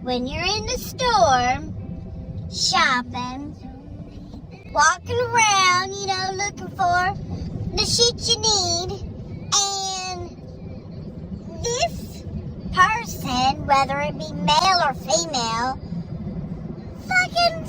when you're in the store, shopping, walking around, looking for the shit you need, and this person, whether it be male or female, fucking